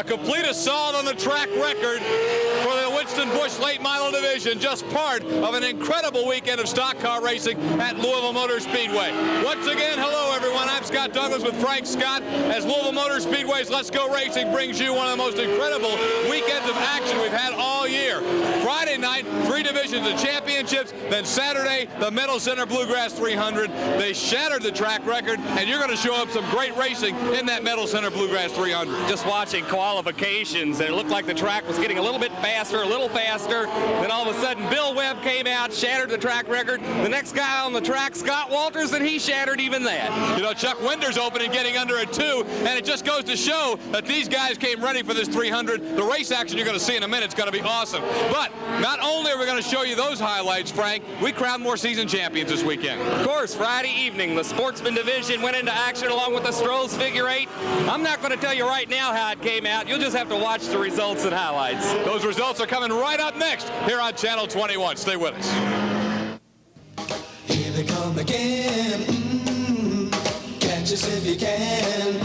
A complete assault on the track record for the Winston Bush Late Model Division, just part of an incredible weekend of stock car racing at Louisville Motor Speedway. Once again, hello everyone, I'm Scott Douglas with Frank Scott as Louisville Motor Speedway's Let's Go Racing brings you one of the most incredible weekends of action we've had all year. Friday night, 3 divisions of championships, then Saturday, the Metal Center Bluegrass 300. They shattered the track record, and you're going to show up some great racing in that Metal Center Bluegrass 300. Just watching qualifications, and it looked like the track was getting a little faster. Then all of a sudden, Bill Webb came out, shattered the track record. The next guy on the track, Scott Walters, and he shattered even that. You know, Chuck Winder's opening getting under a 2, and it just goes to show that these guys came ready for this 300. The race action you're going to see in a minute is going to be awesome. But not only are we going to show you those highlights, Frank, we crowned more season champions this weekend. Of course, Friday evening, the Sportsman Division went into action along with the Strohs Figure 8. I'm not going to tell you right now how it came out. You'll just have to watch the results and highlights. Those results are coming right up next here on Channel 21. Stay with us. Here they come again. Catch us if you can.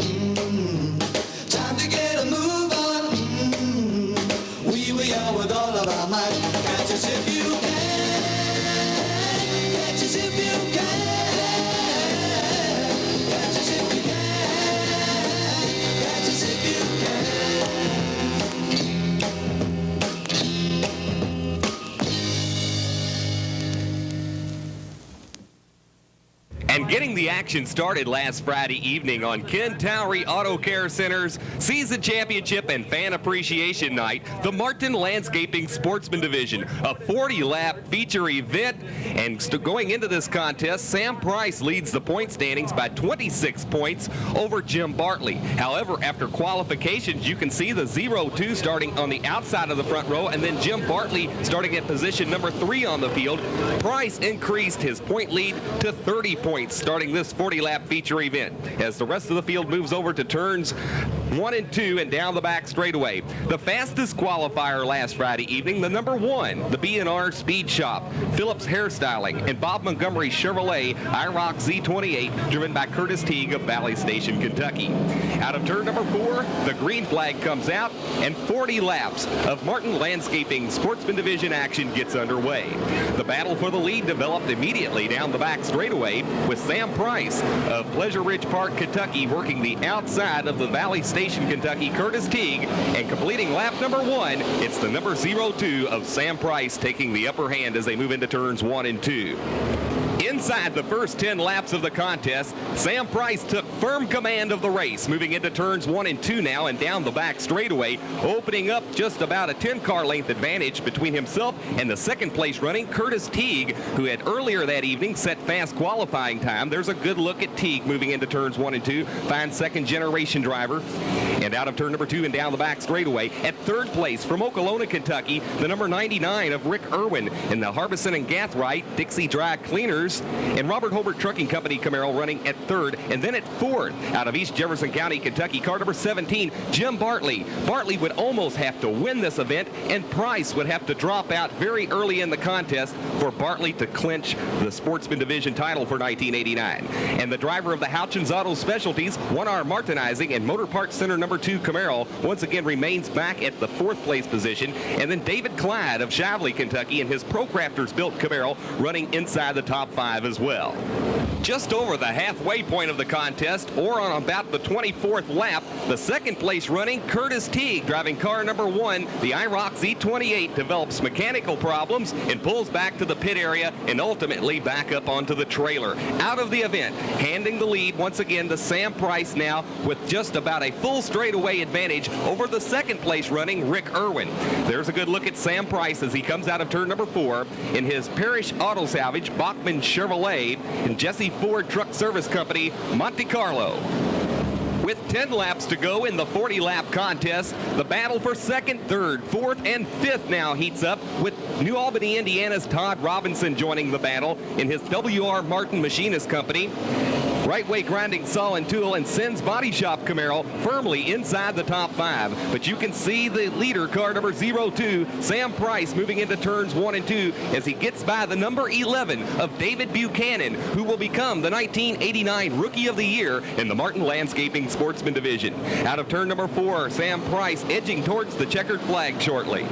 Time to get a move on. We are with all of our might. Catch us if you can. Catch us if you can. Catch us if you can. Catch us if you can. And getting the action started last Friday evening on Ken Towery Auto Care Center's Season Championship and Fan Appreciation Night, the Martin Landscaping Sportsman Division, a 40-lap feature event. And going into this contest, Sam Price leads the point standings by 26 points over Jim Bartley. However, after qualifications, you can see the 0-2 starting on the outside of the front row, and then Jim Bartley starting at position number 3 on the field. Price increased his point lead to 30 points starting this 40-lap feature event as the rest of the field moves over to turns 1 and 2 and down the back straightaway. The fastest qualifier last Friday evening, the number 1, the B&R Speed Shop, Phillips Hairstyling, and Bob Montgomery Chevrolet IROC Z28, driven by Curtis Teague of Valley Station, Kentucky. Out of turn number 4, the green flag comes out, and 40 laps of Martin Landscaping Sportsman Division action gets underway. The battle for the lead developed immediately down the back straightaway, with Sam Price of Pleasure Ridge Park, Kentucky, working the outside of the Valley Station, Kentucky, Curtis Teague, and completing lap number 1, it's the number 02 of Sam Price taking the upper hand as they move into turns 1 and 2. Inside the first 10 laps of the contest, Sam Price took firm command of the race, moving into turns 1 and 2 now and down the back straightaway, opening up just about a 10-car length advantage between himself and the second place running Curtis Teague, who had earlier that evening set fast qualifying time. There's a good look at Teague moving into turns 1 and 2, fine second generation driver. And out of turn number 2 and down the back straightaway, at third place from Okolona, Kentucky, the number 99 of Rick Irwin in the Harbison and Gathright Dixie Dry Cleaners, and Robert Hobart Trucking Company Camaro running at third. And then at fourth, out of East Jefferson County, Kentucky, car number 17, Jim Bartley. Bartley would almost have to win this event, and Price would have to drop out very early in the contest for Bartley to clinch the Sportsman Division title for 1989. And the driver of the Houchins Auto Specialties, 1R Martinizing, and Motor Parts Center number 2 Camaro once again remains back at the 4th place position. And then David Clyde of Shively, Kentucky, and his Pro Crafters built Camaro running inside the top 5 as well. Just over the halfway point of the contest, or on about the 24th lap, the second place running Curtis Teague, driving car number 1, the IROC Z28, develops mechanical problems and pulls back to the pit area and ultimately back up onto the trailer. Out of the event, handing the lead once again to Sam Price now with just about a full straightaway advantage over the second place running Rick Irwin. There's a good look at Sam Price as he comes out of turn number 4 in his Parrish Auto Salvage, Bachman Chevrolet, and Jesse Ford Truck Service Company, Monte Carlo. With 10 laps to go in the 40-lap contest, the battle for second, third, fourth, and fifth now heats up, with New Albany, Indiana's Todd Robinson joining the battle in his W.R. Martin Machinist Company. Right Way Grinding Saw and Tool and Sins Body Shop Camaro firmly inside the top 5. But you can see the leader, car number 02, Sam Price, moving into turns 1 and 2 as he gets by the number 11 of David Buchanan, who will become the 1989 Rookie of the Year in the Martin Landscaping Sportsman Division. Out of turn number 4, Sam Price edging towards the checkered flag shortly.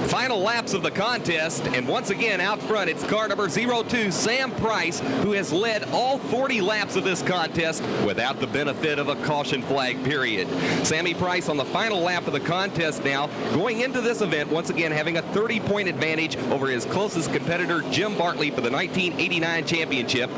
Final laps of the contest, and once again out front it's car number 02, Sam Price, who has led all 40 laps of this contest without the benefit of a caution flag period. Sammy Price on the final lap of the contest now, going into this event once again having a 30-point advantage over his closest competitor Jim Bartley for the 1989 championship,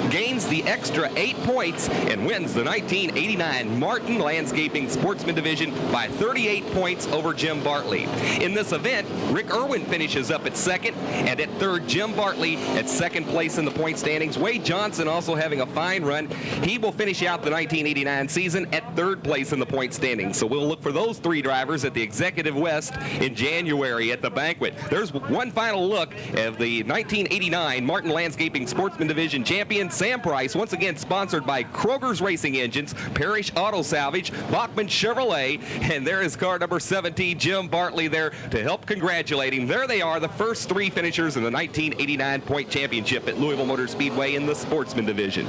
gains the extra 8 points and wins the 1989 Martin Landscaping Sportsman Division by 38 points over Jim Bartley. In this event, Rick Irwin finishes up at second, and at third, Jim Bartley at second place in the point standings. Wade Johnson also having a fine run. He will finish out the 1989 season at third place in the point standings. So we'll look for those 3 drivers at the Executive West in January at the banquet. There's one final look of the 1989 Martin Landscaping Sportsman Division champion, Sam Price, once again sponsored by Kroger's Racing Engines, Parrish Auto Salvage, Bachman Chevrolet, and there is car number 17, Jim Bartley, there to help congratulate him. There they are, the first 3 finishers in the 1989 point championship at Louisville Motor Speedway in the Sportsman Division.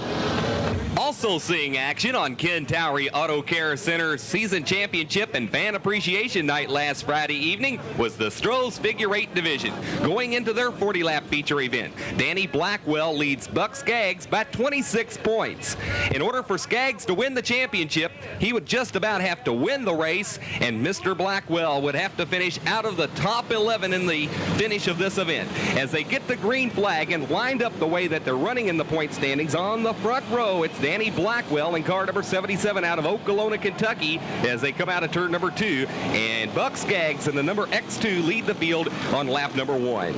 Also seeing action on Ken Towery Auto Care Center's season championship and fan appreciation night last Friday evening was the Stroh's Figure 8 division. Going into their 40-lap feature event, Danny Blackwell leads Buck Skaggs by 26 points. In order for Skaggs to win the championship, he would just about have to win the race, and Mr. Blackwell would have to finish out of the top 11 in the finish of this event. As they get the green flag and wind up the way that they're running in the point standings, on the front row, it's Danny Blackwell in car number 77 out of Okolona, Kentucky, as they come out of turn number 2, and Buck Skaggs and the number X2 lead the field on lap number 1.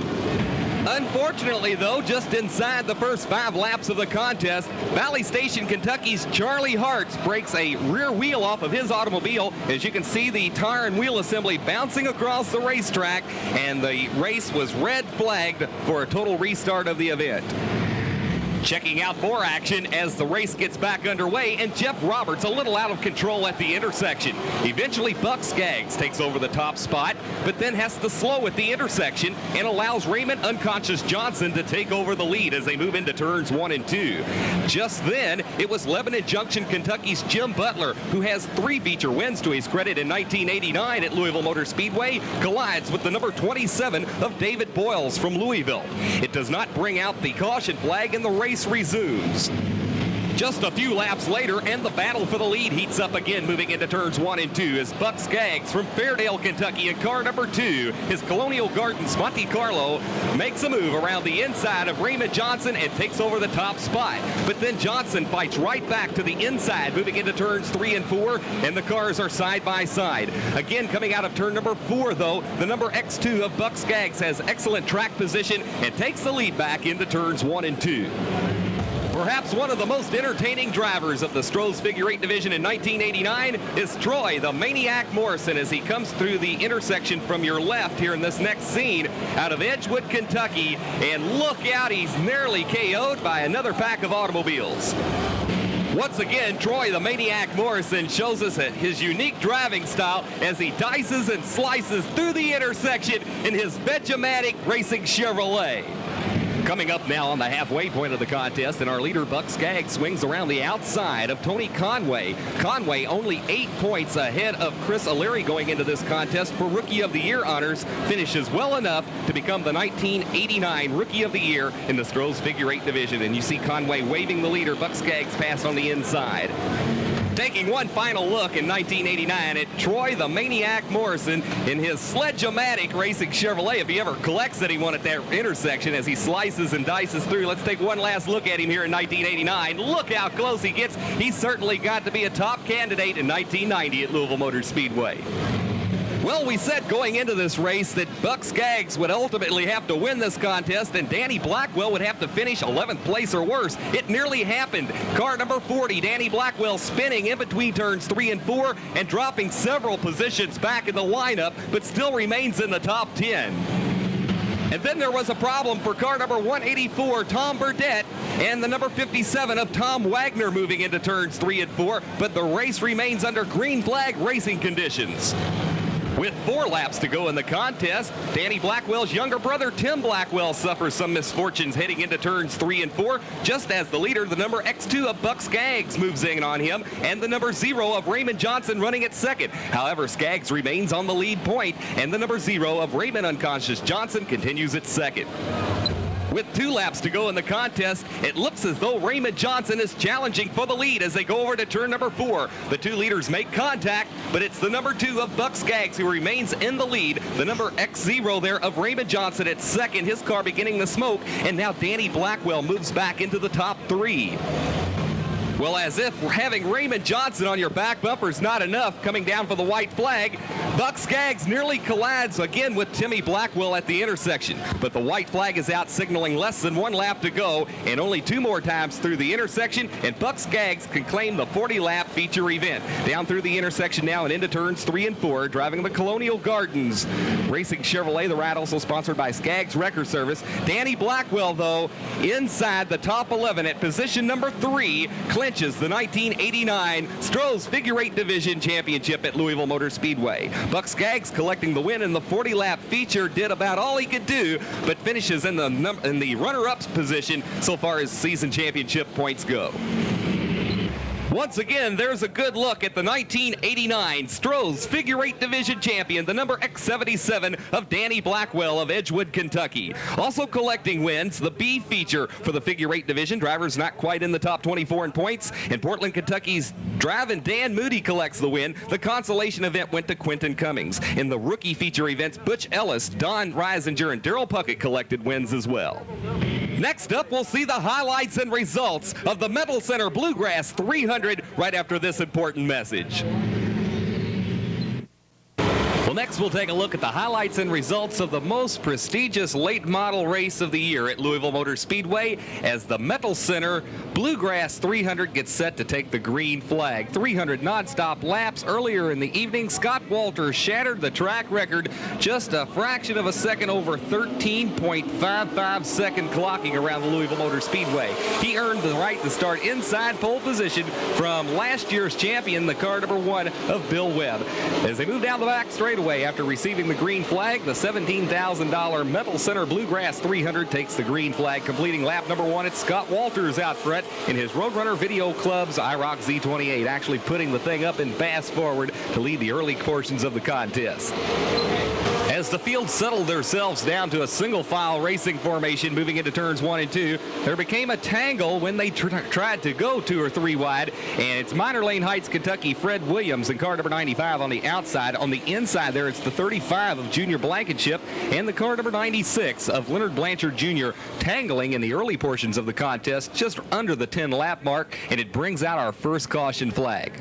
Unfortunately, though, just inside the first 5 laps of the contest, Valley Station, Kentucky's Charlie Hartz breaks a rear wheel off of his automobile. As you can see, the tire and wheel assembly bouncing across the racetrack, and the race was red flagged for a total restart of the event. Checking out more action as the race gets back underway, and Jeff Roberts a little out of control at the intersection. Eventually, Buck Skaggs takes over the top spot, but then has to slow at the intersection and allows Raymond Unconscious Johnson to take over the lead as they move into turns 1 and 2. Just then, it was Lebanon Junction, Kentucky's Jim Butler, who has 3 feature wins to his credit in 1989 at Louisville Motor Speedway, collides with the number 27 of David Boyles from Louisville. It does not bring out the caution flag, and the race resumes. Just a few laps later, and the battle for the lead heats up again, moving into turns 1 and 2 as Buck Skaggs from Fairdale, Kentucky in car number 2, his Colonial Gardens Monte Carlo, makes a move around the inside of Raymond Johnson and takes over the top spot. But then Johnson fights right back to the inside, moving into turns 3 and 4, and the cars are side by side. Again, coming out of turn number 4, though, the number X2 of Buck Skaggs has excellent track position and takes the lead back into turns 1 and 2. Perhaps one of the most entertaining drivers of the Stroh's Figure 8 division in 1989 is Troy, the Maniac Morrison, as he comes through the intersection from your left here in this next scene out of Edgewood, Kentucky. And look out, he's nearly KO'd by another pack of automobiles. Once again, Troy, the Maniac Morrison, shows us his unique driving style as he dices and slices through the intersection in his Vegematic Racing Chevrolet. Coming up now on the halfway point of the contest, and our leader, Buck Skaggs, swings around the outside of Tony Conway. Conway only 8 points ahead of Chris O'Leary going into this contest for Rookie of the Year honors, finishes well enough to become the 1989 Rookie of the Year in the Stroh's Figure 8 division. And you see Conway waving the leader. Buck Skaggs passed on the inside. Taking one final look in 1989 at Troy the Maniac Morrison in his Sledge-O-Matic Racing Chevrolet, if he ever collects anyone at that intersection as he slices and dices through. Let's take one last look at him here in 1989. Look how close he gets. He's certainly got to be a top candidate in 1990 at Louisville Motor Speedway. Well, we said going into this race that Buck Skaggs would ultimately have to win this contest and Danny Blackwell would have to finish 11th place or worse. It nearly happened. Car number 40, Danny Blackwell, spinning in between turns 3 and 4 and dropping several positions back in the lineup, but still remains in the top 10. And then there was a problem for car number 184, Tom Burdett, and the number 57 of Tom Wagner moving into turns 3 and 4, but the race remains under green flag racing conditions. With 4 laps to go in the contest, Danny Blackwell's younger brother Tim Blackwell suffers some misfortunes heading into turns 3 and 4, just as the leader, the number X2 of Buck Skaggs, moves in on him, and the number 0 of Raymond Johnson running at second. However, Skaggs remains on the lead point, and the number 0 of Raymond Unconscious Johnson continues at second. With 2 laps to go in the contest, it looks as though Raymond Johnson is challenging for the lead as they go over to turn number 4. The 2 leaders make contact, but it's the number 2 of Buck Skaggs who remains in the lead. The number X0 there of Raymond Johnson at second, his car beginning to smoke, and now Danny Blackwell moves back into the top 3. Well, as if having Raymond Johnson on your back bumper is not enough, coming down for the white flag, Buck Skaggs nearly collides again with Timmy Blackwell at the intersection. But the white flag is out, signaling less than 1 lap to go, and only 2 more times through the intersection, and Buck Skaggs can claim the 40-lap feature event. Down through the intersection now and into turns 3 and 4, driving the Colonial Gardens Racing Chevrolet. The ride also sponsored by Skaggs Wrecker Service. Danny Blackwell, though, inside the top 11 at position number 3, clinches the 1989 Stroh's Figure 8 Division Championship at Louisville Motor Speedway. Buck Skaggs collecting the win in the 40-lap feature, did about all he could do, but finishes in the runner-ups position so far as season championship points go. Once again, there's a good look at the 1989 Stroh's Figure 8 Division champion, the number X77 of Danny Blackwell of Edgewood, Kentucky. Also collecting wins, the B feature for the Figure 8 Division. Drivers not quite in the top 24 in points. In Portland, Kentucky's driving Dan Moody collects the win. The consolation event went to Quentin Cummings. In the rookie feature events, Butch Ellis, Don Reisinger, and Darrell Puckett collected wins as well. Next up, we'll see the highlights and results of the Metal Center Bluegrass 300 right after this important message. Well, next we'll take a look at the highlights and results of the most prestigious late model race of the year at Louisville Motor Speedway as the Metal Center Bluegrass 300 gets set to take the green flag. 300 nonstop laps earlier in the evening. Scott Walters shattered the track record just a fraction of a second over 13.55 second clocking around the Louisville Motor Speedway. He earned the right to start inside pole position from last year's champion, the car number 1 of Bill Webb. As they move down the back straightaway after receiving the green flag, the $17,000 Metal Center Bluegrass 300 takes the green flag, completing lap number 1. It's Scott Walters out front in his Roadrunner Video Club's IROC Z28, actually putting the thing up in fast forward to lead the early portions of the contest. As the field settled themselves down to a single file racing formation moving into turns 1 and 2, there became a tangle when they tried to go 2 or 3 wide, and it's Minor Lane Heights, Kentucky, Fred Williams and car number 95 on the outside. On the inside there, it's the 35 of Junior Blankenship and the car number 96 of Leonard Blanchard Jr. tangling in the early portions of the contest just under the 10-lap mark, and it brings out our first caution flag.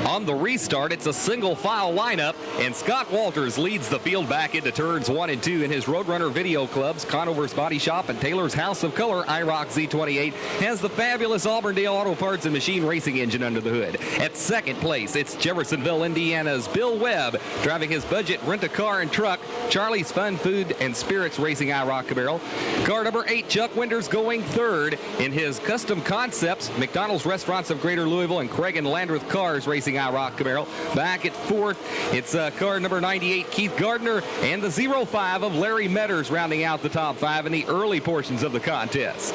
On the restart, it's a single file lineup, and Scott Walters leads the field back into turns 1 and 2 in his Roadrunner Video Clubs. Conover's Body Shop and Taylor's House of Color IROC Z28 has the fabulous Auburndale Auto Parts and Machine Racing engine under the hood. At second place, it's Jeffersonville, Indiana's Bill Webb, driving his budget rent-a-car and truck, Charlie's Fun Food and Spirits Racing IROC Camaro. Car number 8, Chuck Winters, going third in his Custom Concepts, McDonald's Restaurants of Greater Louisville and Craig and Landreth Cars Racing IROC Camaro. Back at 4th, it's car number 98, Keith Gardner, and the 05 of Larry Metters rounding out the top 5 in the early portions of the contest.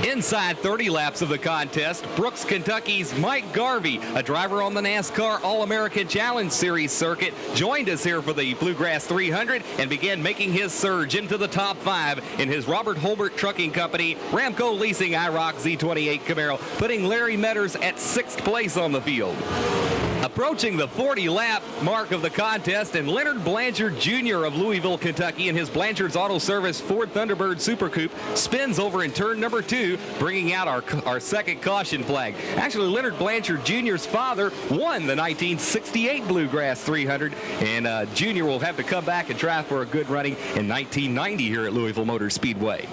Inside 30 laps of the contest, Brooks, Kentucky's Mike Garvey, a driver on the NASCAR All-American Challenge Series circuit, joined us here for the Bluegrass 300 and began making his surge into the top 5 in his Robert Holbert Trucking Company Ramco Leasing IROC Z28 Camaro, putting Larry Metters at 6th place on the field. Approaching the 40-lap mark of the contest, and Leonard Blanchard Jr. of Louisville, Kentucky, in his Blanchard's Auto Service Ford Thunderbird Super Coupe spins over in turn number 2, bringing out our second caution flag. Actually, Leonard Blanchard Jr.'s father won the 1968 Bluegrass 300, and Jr. will have to come back and try for a good running in 1990 here at Louisville Motor Speedway.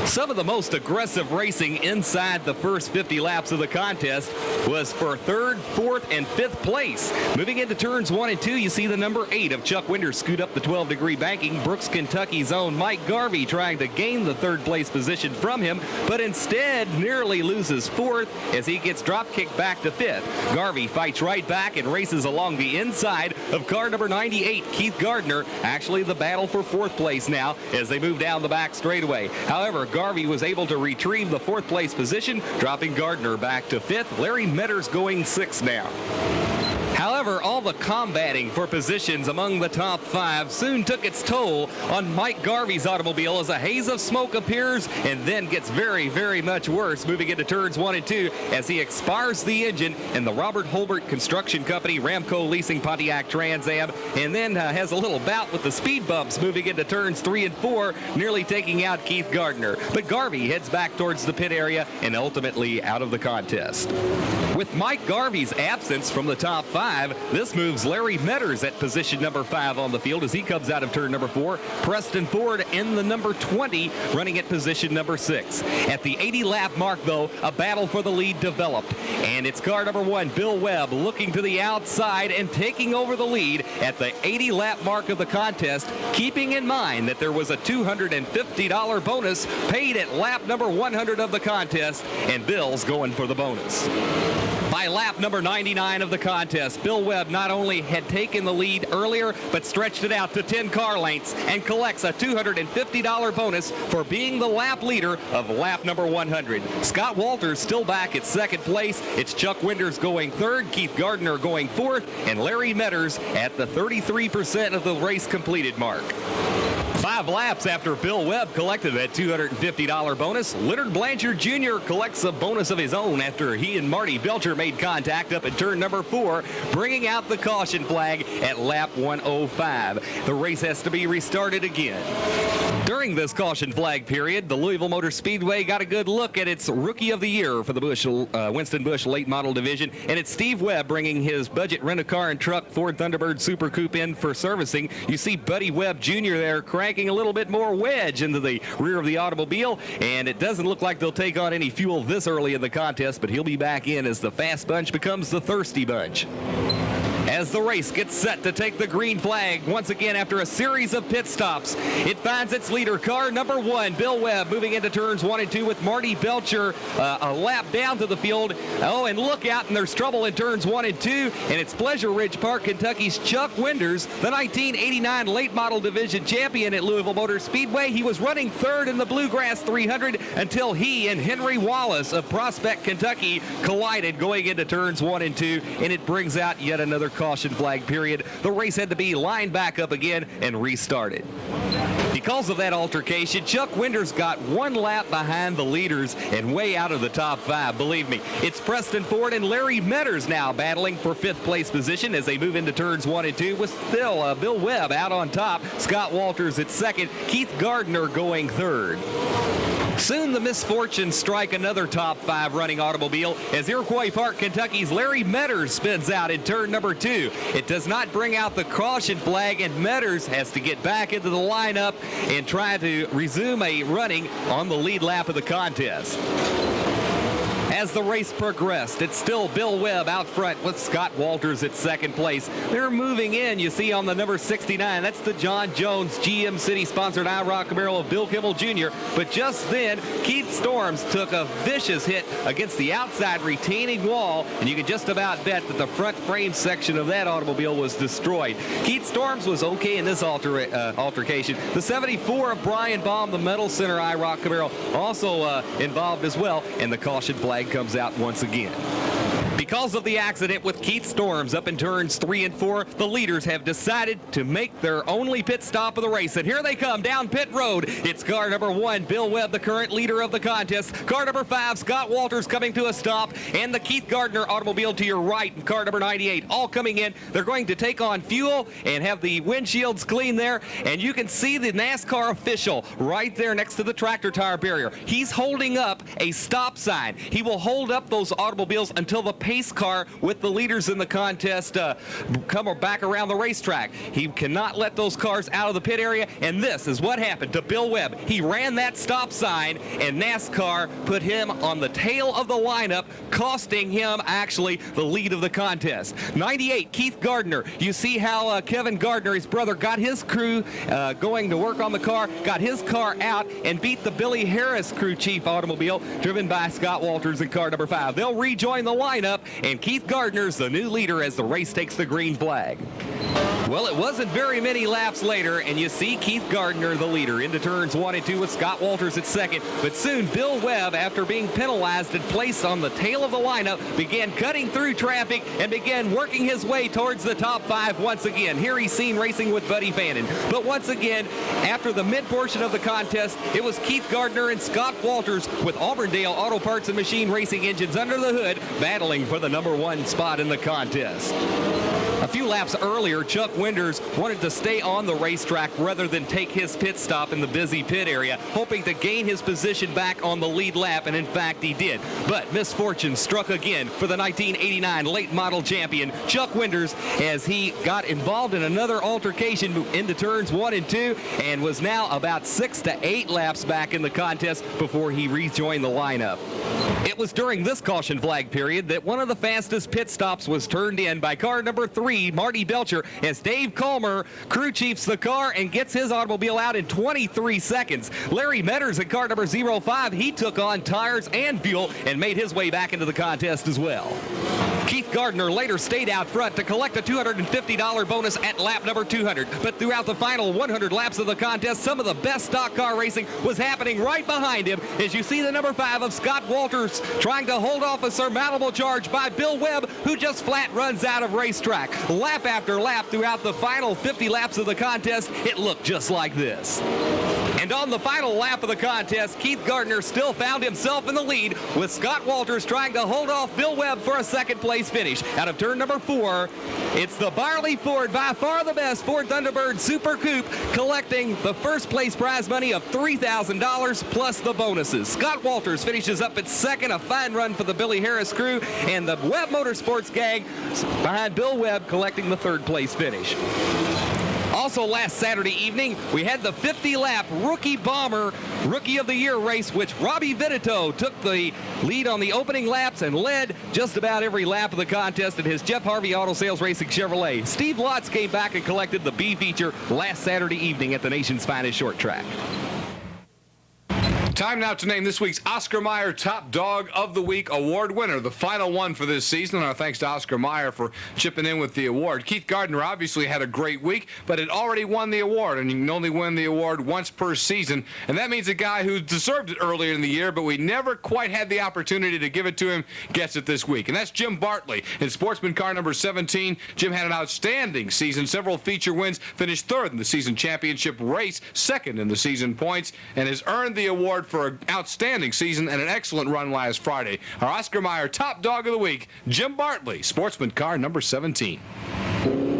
Some of the most aggressive racing inside the first 50 laps of the contest was for 3rd, 4th, and 5th place. Moving into turns 1 and 2, you see the number 8 of Chuck Winters scoot up the 12-degree banking. Brooks, Kentucky's own Mike Garvey trying to gain the 3rd place position from him, but instead nearly loses 4th as he gets drop-kicked back to 5th. Garvey fights right back and races along the inside of car number 98, Keith Gardner. Actually, the battle for 4th place now as they move down the back straightaway. However, Garvey was able to retrieve the 4th place position, dropping Gardner back to 5th. Larry Metters going 6th now. However, all the combating for positions among the top 5 soon took its toll on Mike Garvey's automobile as a haze of smoke appears and then gets very, very much worse moving into turns 1 and 2 as he expires the engine in the Robert Holbert Construction Company Ramco Leasing Pontiac Trans Am, and then has a little bout with the speed bumps moving into turns 3 and 4, nearly taking out Keith Gardner. But Garvey heads back towards the pit area and ultimately out of the contest. With Mike Garvey's absence from the top 5, this moves Larry Metters at position number 5 on the field as he comes out of turn number 4. Preston Ford in the number 20, running at position number 6. At the 80-lap mark, though, a battle for the lead developed, and it's car number 1, Bill Webb, looking to the outside and taking over the lead at the 80-lap mark of the contest, keeping in mind that there was a $250 bonus paid at lap number 100 of the contest, and Bill's going for the bonus. By lap number 99 of the contest, Bill Webb not only had taken the lead earlier, but stretched it out to 10 car lengths and collects a $250 bonus for being the lap leader of lap number 100. Scott Walters still back at 2nd place. It's Chuck Winters going 3rd, Keith Gardner going 4th, and Larry Metters at the 33% of the race completed mark. 5 laps after Bill Webb collected that $250 bonus, Leonard Blanchard Jr. collects a bonus of his own after he and Marty Belcher made contact up at turn number 4, bringing out the caution flag at lap 105. The race has to be restarted again. During this caution flag period, the Louisville Motor Speedway got a good look at its Rookie of the Year for the Winston Bush Late Model Division, and it's Steve Webb bringing his budget rent-a-car and truck Ford Thunderbird Super Coupe in for servicing. You see Buddy Webb Jr. there cranking a little bit more wedge into the rear of the automobile, and it doesn't look like they'll take on any fuel this early in the contest, but he'll be back in as the fast bunch becomes the thirsty bunch. As the race gets set to take the green flag once again after a series of pit stops, it finds its leader, car number 1, Bill Webb, moving into turns 1 and 2 with Marty Belcher a lap down to the field. Oh, and look out, and there's trouble in turns 1 and 2, and it's Pleasure Ridge Park, Kentucky's Chuck Winters, the 1989 Late Model Division champion at Louisville Motor Speedway. He was running 3rd in the Bluegrass 300 until he and Henry Wallace of Prospect, Kentucky collided going into turns 1 and 2, and it brings out yet another caution flag period. The race had to be lined back up again and restarted. Because of that altercation, Chuck Winters got 1 lap behind the leaders and way out of the top 5. Believe me, it's Preston Ford and Larry Metters now battling for 5th place position as they move into turns 1 and 2 with still Bill Webb out on top, Scott Walters at 2nd, Keith Gardner going 3rd. Soon the misfortunes strike another top 5 running automobile as Iroquois Park, Kentucky's Larry Metters spins out in turn number 2. It does not bring out the caution flag, and Metters has to get back into the lineup and try to resume a running on the lead lap of the contest. As the race progressed, it's still Bill Webb out front with Scott Walters at 2nd place. They're moving in, you see on the number 69. That's the John Jones GM City-sponsored IROC Camaro of Bill Kimmel Jr. But just then, Keith Storms took a vicious hit against the outside retaining wall, and you can just about bet that the front frame section of that automobile was destroyed. Keith Storms was okay in this altercation. The 74 of Brian Baum, the Metal Center IROC Camaro, also involved as well, and the caution flag comes out once again. Because of the accident with Keith Storms up in turns 3 and 4, the leaders have decided to make their only pit stop of the race. And here they come down pit road. It's car number 1, Bill Webb, the current leader of the contest. Car number 5, Scott Walters coming to a stop. And the Keith Gardner automobile to your right, and car number 98, all coming in. They're going to take on fuel and have the windshields clean there. And you can see the NASCAR official right there next to the tractor tire barrier. He's holding up a stop sign. He will hold up those automobiles until the pace car with the leaders in the contest come back around the racetrack. He cannot let those cars out of the pit area, and this is what happened to Bill Webb. He ran that stop sign, and NASCAR put him on the tail of the lineup, costing him actually the lead of the contest. 98, Keith Gardner. You see how Kevin Gardner, his brother, got his crew going to work on the car, got his car out, and beat the Billy Harris crew chief automobile, driven by Scott Walters in car number 5. They'll rejoin the lineup, and Keith Gardner's the new leader as the race takes the green flag. Well, it wasn't very many laps later, and you see Keith Gardner, the leader, into turns 1 and 2 with Scott Walters at second. But soon, Bill Webb, after being penalized and placed on the tail of the lineup, began cutting through traffic and began working his way towards the top 5 once again. Here he's seen racing with Buddy Fannin. But once again, after the mid-portion of the contest, it was Keith Gardner and Scott Walters with Auburndale Auto Parts and Machine Racing engines under the hood, battling for the number 1 spot in the contest. A few laps earlier, Chuck Winders wanted to stay on the racetrack rather than take his pit stop in the busy pit area, hoping to gain his position back on the lead lap, and in fact he did. But misfortune struck again for the 1989 late model champion, Chuck Winders, as he got involved in another altercation into turns 1 and 2 and was now about 6 to 8 laps back in the contest before he rejoined the lineup. It was during this caution flag period that one of the fastest pit stops was turned in by car number 3, Marty Belcher, as Dave Colmer crew chiefs the car and gets his automobile out in 23 seconds. Larry Metters at car number 05, he took on tires and fuel and made his way back into the contest as well. Keith Gardner later stayed out front to collect a $250 bonus at lap number 200. But throughout the final 100 laps of the contest, some of the best stock car racing was happening right behind him, as you see the number 5 of Scott Walters trying to hold off a surmountable charge by Bill Webb, who just flat runs out of racetrack. Lap after lap throughout the final 50 laps of the contest, it looked just like this. And on the final lap of the contest, Keith Gardner still found himself in the lead, with Scott Walters trying to hold off Bill Webb for a second place finish. Out of turn number 4, it's the Barley Ford, by far the best Ford Thunderbird Super Coupe, collecting the first place prize money of $3,000 plus the bonuses. Scott Walters finishes up at second, a fine run for the Billy Harris crew, and the Webb Motorsports gang behind Bill Webb collecting the third place finish. Also last Saturday evening, we had the 50-lap Rookie Bomber Rookie of the Year race, which Robbie Vitito took the lead on the opening laps and led just about every lap of the contest in his Jeff Harvey Auto Sales Racing Chevrolet. Steve Lotz came back and collected the B feature last Saturday evening at the nation's finest short track. Time now to name this week's Oscar Mayer Top Dog of the Week award winner, the final one for this season. And our thanks to Oscar Mayer for chipping in with the award. Keith Gardner obviously had a great week, but had already won the award, and you can only win the award once per season. And that means a guy who deserved it earlier in the year, but we never quite had the opportunity to give it to him, gets it this week. And that's Jim Bartley. In sportsman car number 17, Jim had an outstanding season, several feature wins, finished 3rd in the season championship race, 2nd in the season points, and has earned the award for an outstanding season and an excellent run last Friday. Our Oscar Mayer Top Dog of the Week, Jim Bartley, sportsman car number 17.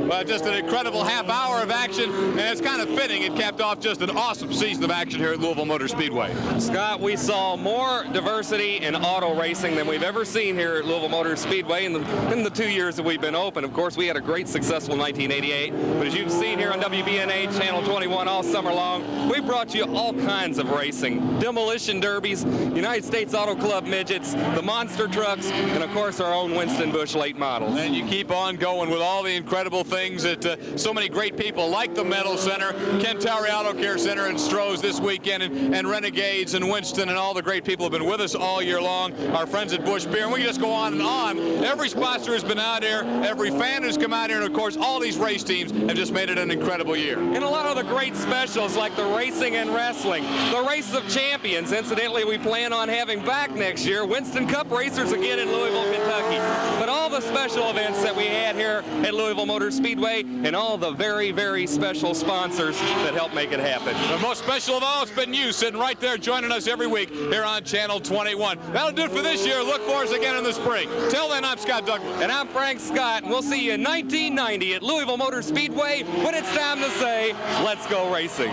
Well, just an incredible half hour of action, and it's kind of fitting. It capped off just an awesome season of action here at Louisville Motor Speedway. Scott, we saw more diversity in auto racing than we've ever seen here at Louisville Motor Speedway in the 2 years that we've been open. Of course, we had a great successful 1988, but as you've seen here on WBNH Channel 21 all summer long, we brought you all kinds of racing. Demolition derbies, United States Auto Club midgets, the monster trucks, and of course our own Winston Bush late models. And you keep on going with all the incredible things that so many great people like the Metal Center, Ken Towery Auto Care Center, and Stroh's this weekend, and Renegades and Winston, and all the great people have been with us all year long. Our friends at Bush Beer, and we can just go on and on. Every sponsor has been out here, every fan has come out here, and of course all these race teams have just made it an incredible year. And a lot of the great specials like the racing and wrestling, the Race of Champions. Incidentally, we plan on having back next year Winston Cup racers again in Louisville, Kentucky. But all the special events that we had here at Louisville Motor Speedway, and all the very, very special sponsors that help make it happen. The most special of all, it's been you sitting right there joining us every week here on Channel 21. That'll do it for this year. Look for us again in the spring. Till then, I'm Scott Douglas. And I'm Frank Scott, and we'll see you in 1990 at Louisville Motor Speedway when it's time to say, let's go racing.